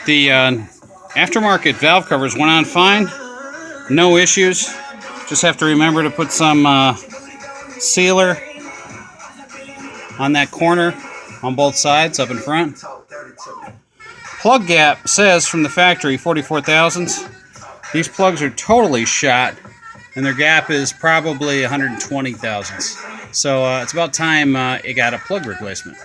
The aftermarket valve covers went on fine. No issues. Just have to remember to put some sealer on that corner on both sides up in front. Plug gap says from the factory 44 thousandths. These plugs are totally shot, and their gap is probably 120 thousandths. So it's about time it got a plug replacement.